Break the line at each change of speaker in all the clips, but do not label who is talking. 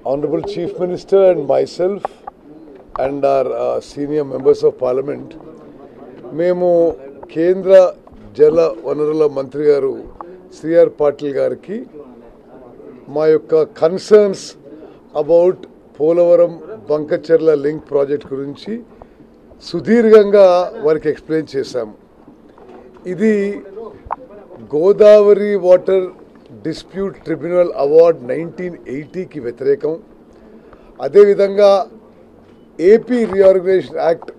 Honorable Chief Minister and myself and our senior members of Parliament, మేము కేంద్ర జల వనరుల మంత్రి గారు శ్రీఆర్ పాటిల్ గారికి మా యొక్క concerns about Polavaram Banakacherla link project గురించి సుదీర్ఘంగా వారికి ఎక్స్ప్లెయిన్ చేశాము. ఇది Godavari water dispute tribunal award 1980కి వ్యతిరేకం. అదేవిధంగా ఏపీ రీఆర్గనైజేషన్ యాక్ట్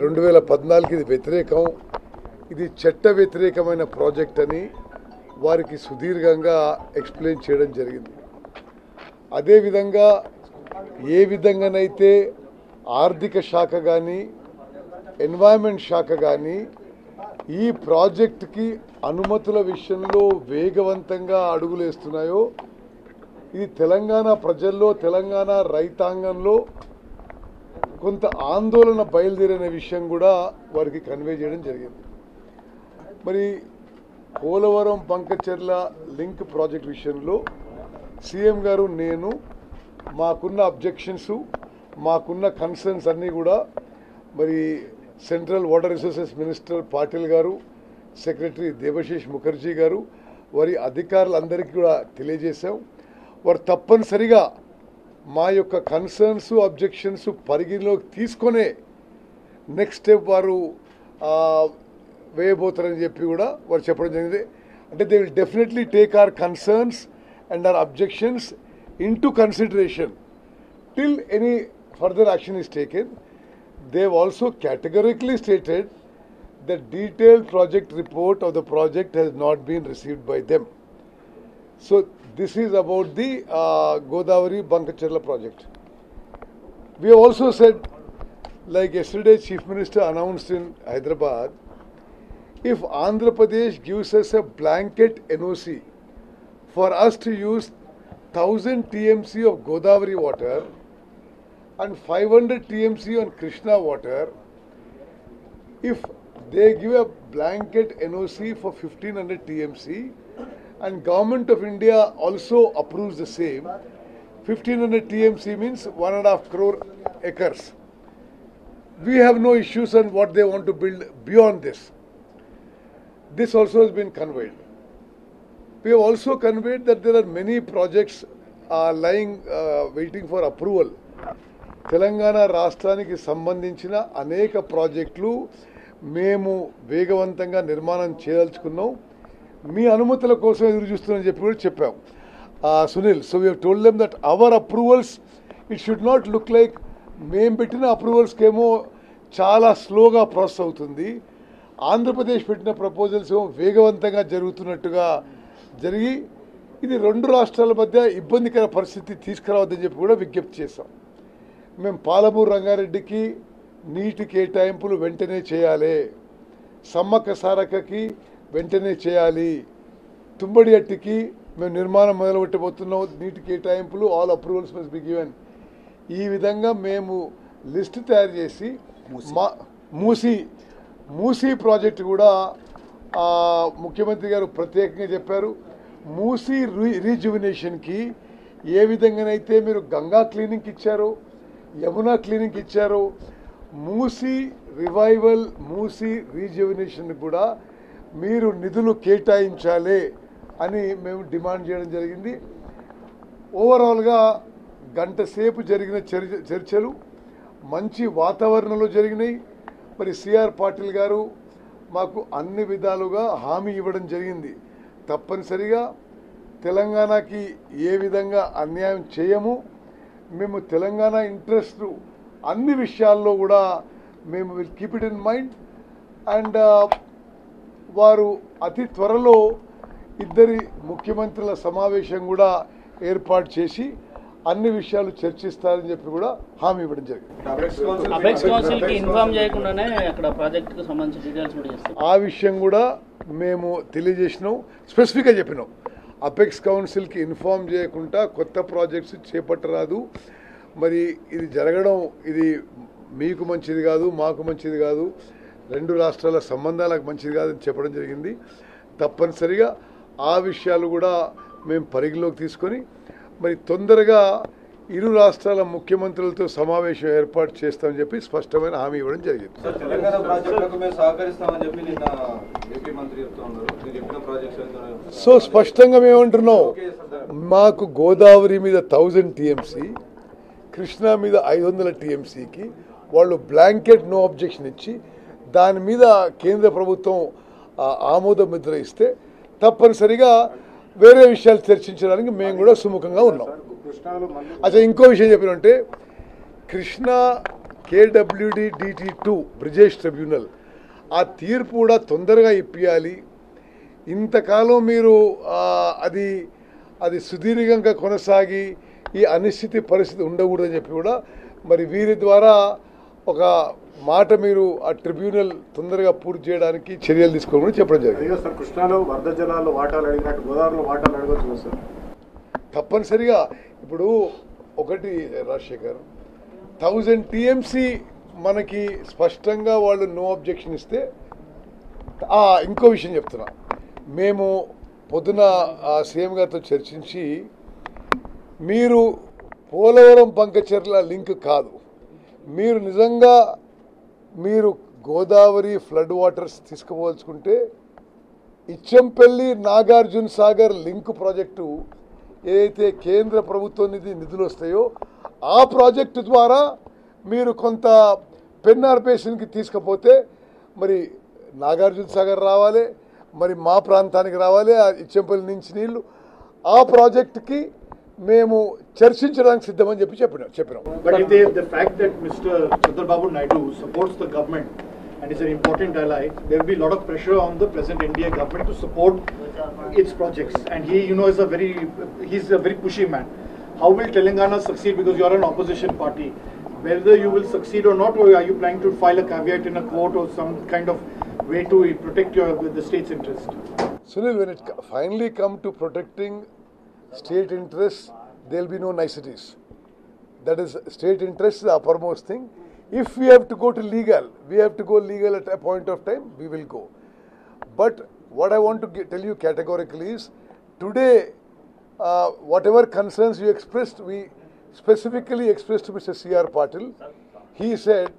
2014కి ఇది వ్యతిరేకం. ఇది చట్ట వ్యతిరేకమైన ప్రాజెక్ట్ అని వారికి సుదీర్ఘంగా ఎక్స్ప్లెయిన్ చేయడం జరిగింది. అదేవిధంగా ఏ విధంగానైతే ఆర్థిక శాఖ కానీ ఎన్వైరన్మెంట్ శాఖ కానీ ఈ ప్రాజెక్టుకి అనుమతుల విషయంలో వేగవంతంగా అడుగులేస్తున్నాయో ఇది తెలంగాణ ప్రజల్లో తెలంగాణ రైతాంగంలో కొంత ఆందోళన బయలుదేరిన విషయం కూడా వారికి కన్వే చేయడం జరిగింది. మరి పోలవరం బంకచర్ల లింక్ ప్రాజెక్ట్ విషయంలో సీఎం గారు నేను మాకున్న అబ్జెక్షన్స్ మాకున్న కన్సర్న్స్ అన్నీ కూడా మరి central water resources minister Patil గారు, సెక్రటరీ దేబశిష్ ముఖర్జీ గారు, వారి అధికారులందరికీ కూడా తెలియజేశాం. వారు తప్పనిసరిగా మా యొక్క కన్సర్న్స్ అబ్జెక్షన్స్ పరిగణలోకి తీసుకొనే నెక్స్ట్ స్టెప్ వారు వేయబోతారని చెప్పి కూడా వారు చెప్పడం జరిగింది. అంటే they will definitely take our concerns and hour objections into consideration till any further action is taken. They have also categorically stated that detailed project report of the project has not been received by them. So this is about the Godavari Bankacharla project. We have also said, like yesterday Chief Minister announced in Hyderabad, if Andhra Pradesh gives us a blanket NOC for us to use 1000 TMC of Godavari water and 500 TMC on Krishna water, if they give a blanket NOC for 1500 TMC and Government of India also approves the same, 1500 TMC means 1.5 crore acres. We have no issues on what they want to build beyond this. This also has been conveyed. We have also conveyed that there are many projects lying waiting for approval. Telangana రాష్ట్రానికి సంబంధించిన అనేక ప్రాజెక్టులు మేము వేగవంతంగా నిర్మాణం చేయదలుచుకున్నాం. మీ అనుమతుల కోసం ఎదురు చూస్తున్నామని చెప్పి కూడా చెప్పాం. Sunil, so we have told them that our approvals it should not look like మేము పెట్టిన అప్రూవల్స్కేమో చాలా స్లోగా ప్రాసెస్ అవుతుంది, ఆంధ్రప్రదేశ్ పెట్టిన ప్రపోజల్స్ ఏమో వేగవంతంగా జరుగుతున్నట్టుగా జరిగి ఇది రెండు రాష్ట్రాల మధ్య ఇబ్బందికర పరిస్థితి తీసుకురావద్దని చెప్పి కూడా విజ్ఞప్తి చేశాం. మేము పాలమూరు రంగారెడ్డికి నీటి కేటాయింపులు వెంటనే చేయాలి, సమ్మక్క సారక్కకి వెంటనే చేయాలి, తుంబడి అట్టికి మేము నిర్మాణం మొదలుపెట్టబోతున్నాం, నీటి కేటాయింపులు all approvals must be given. ఈ విధంగా మేము లిస్ట్ తయారు చేసి మూసీ ప్రాజెక్టు కూడా ముఖ్యమంత్రి గారు ప్రత్యేకంగా చెప్పారు. మూసీ రీజువినేషన్కి ఏ విధంగానైతే మీరు గంగా క్లీనింగ్ ఇచ్చారో, యమునా క్లీనింగ్ ఇచ్చారో, మూసీ రివైవల్ మూసీ రీజువినేషన్ కూడా మీరు నిధులు కేటాయించాలి అని మేము డిమాండ్ చేయడం జరిగింది. ఓవరాల్గా గంట సేపు జరిగిన చర్చలు మంచి వాతావరణంలో జరిగినాయి. మరి సిఆర్ పాటిల్ గారు మాకు అన్ని విధాలుగా హామీ ఇవ్వడం జరిగింది. తప్పనిసరిగా తెలంగాణకి ఏ విధంగా అన్యాయం చేయము, మేము తెలంగాణ ఇంట్రెస్ట్ అన్ని విషయాల్లో కూడా మేము will keep it in mind. And వారు అతి త్వరలో ఇద్దరి ముఖ్యమంత్రుల సమావేశం కూడా ఏర్పాటు చేసి అన్ని విషయాలు చర్చిస్తారని చెప్పి కూడా హామీ ఇవ్వడం జరిగింది. ఆ విషయం కూడా మేము తెలియజేసినాం, స్పెసిఫిక్గా చెప్పినాం. అపెక్స్ కౌన్సిల్కి ఇన్ఫార్మ్ చేయకుండా కొత్త ప్రాజెక్ట్స్ చేపట్టరాదు. మరి ఇది జరగడం ఇది మీకు మంచిది కాదు, మాకు మంచిది కాదు, రెండు రాష్ట్రాల సంబంధాలకు మంచిది కాదని చెప్పడం జరిగింది. తప్పనిసరిగా ఆ విషయాలు కూడా మేము పరిగణలోకి తీసుకొని మరి తొందరగా ఇరు రాష్ట్రాల ముఖ్యమంత్రులతో సమావేశం ఏర్పాటు చేస్తామని చెప్పి స్పష్టమైన హామీ ఇవ్వడం జరిగింది.
తెలంగాణ ప్రాజెక్టులకు మేము సహకరిస్తామని చెప్పి నిన్న ఏపీ మంత్రి చెప్తా ఉన్నారు. మీరు చెప్పిన ప్రాజెక్ట్స్
సో స్పష్టంగా మేమంటున్నాం, మాకు గోదావరి మీద 1000 టీఎంసీ, కృష్ణా మీద 500 టీఎంసీకి వాళ్ళు బ్లాంకెట్ నో అబ్జెక్షన్ ఇచ్చి దాని మీద కేంద్ర ప్రభుత్వం ఆమోద ముద్ర ఇస్తే తప్పనిసరిగా వేరే విషయాలు చర్చించడానికి మేము కూడా సుముఖంగా ఉన్నాం. అసలు ఇంకో విషయం చెప్పినంటే Krishna KWD DT2 Brijesh tribunal ఆ తీర్పు కూడా తొందరగా ఇప్పియాలి. ఇంతకాలం మీరు అది సుదీర్ఘంగా కొనసాగి ఈ అనిశ్చిత పరిస్థితి ఉండకూడదని చెప్పి కూడా మరి వీరి ద్వారా ఒక మాట మీరు ఆ ట్రిబ్యునల్ తొందరగా పూర్తి చేయడానికి చర్యలు తీసుకోవాలని చెప్పడం జరిగింది.
సార్, కృష్ణాలో వరద జలాల్లో వాటాలు అడిగినట్టు గోదావరిలో వాటాలు అడగచ్చు సార్.
తప్పనిసరిగా ఇప్పుడు ఒకటి రాజశేఖర్ 1000 టీఎంసీ మనకి స్పష్టంగా వాళ్ళు నో అబ్జెక్షన్ ఇస్తే ఇంకో విషయం చెప్తున్నా, మేము పొద్దున సీఎం గారితో చర్చించి మీరు పోలవరం పంకచర్ల లింక్ కాదు, మీరు నిజంగా మీరు గోదావరి ఫ్లడ్ వాటర్స్ తీసుకుపోల్చుకుంటే ఇచ్చంపల్లి నాగార్జున సాగర్ లింక్ ప్రాజెక్టు ఏదైతే కేంద్ర ప్రభుత్వం నిధులు వస్తాయో ఆ ప్రాజెక్టు ద్వారా మీరు కొంత పెన్నార్ బేసిన్కి తీసుకుపోతే మరి నాగార్జున సాగర్ రావాలి, మరి మా ప్రాంతానికి రావాలి, ఆ ఇచ్చంపల్లి నుంచి నీళ్లు ఆ ప్రాజెక్టుకి మేము చర్చించడానికి సిద్ధమని చెప్పినాం.
But if the fact that Mr. Chandrababu Naidu supports the government and is an important ally, there will be a lot of pressure on the present NDA government to support its projects. And he, he's a very pushy man. How will Telangana succeed? Because you are an opposition party. Whether you will succeed or not, or are you planning to file a caveat in a court or some kind of way to protect the state's interest?
Sunil, when it finally come to protecting state interests, there will be no niceties. That is, state interest is the uppermost thing. If we have to go to legal, we have to go legal at a point of time, we will go. But what I want to tell you categorically is, today, whatever concerns you expressed, we specifically expressed to Mr. C.R. Patil. He said,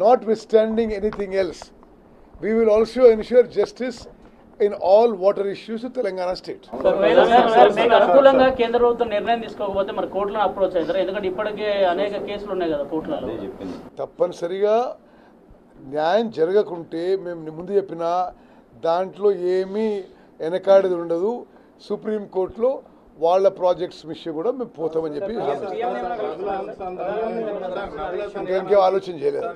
notwithstanding anything else, we will also ensure justice in all water issues in Telangana state.
అనుకూలంగా కేంద్ర ప్రభుత్వం నిర్ణయం తీసుకోకపోతే మరి కోర్టులను approach అవుతారు, ఎందుకంటే ఇప్పటికే అనేక కేసులు ఉన్నాయి కదా కోర్టులలో.
తప్పనిసరిగా న్యాయం జరగకుంటే మేము ముందు చెప్పిన దాంట్లో ఏమీ వెనకాడేది ఉండదు. సుప్రీంకోర్టులో వాళ్ళ ప్రాజెక్ట్స్ విషయం కూడా మేము పోతామని చెప్పి ఇంకేం ఆలోచన చేయలేదు.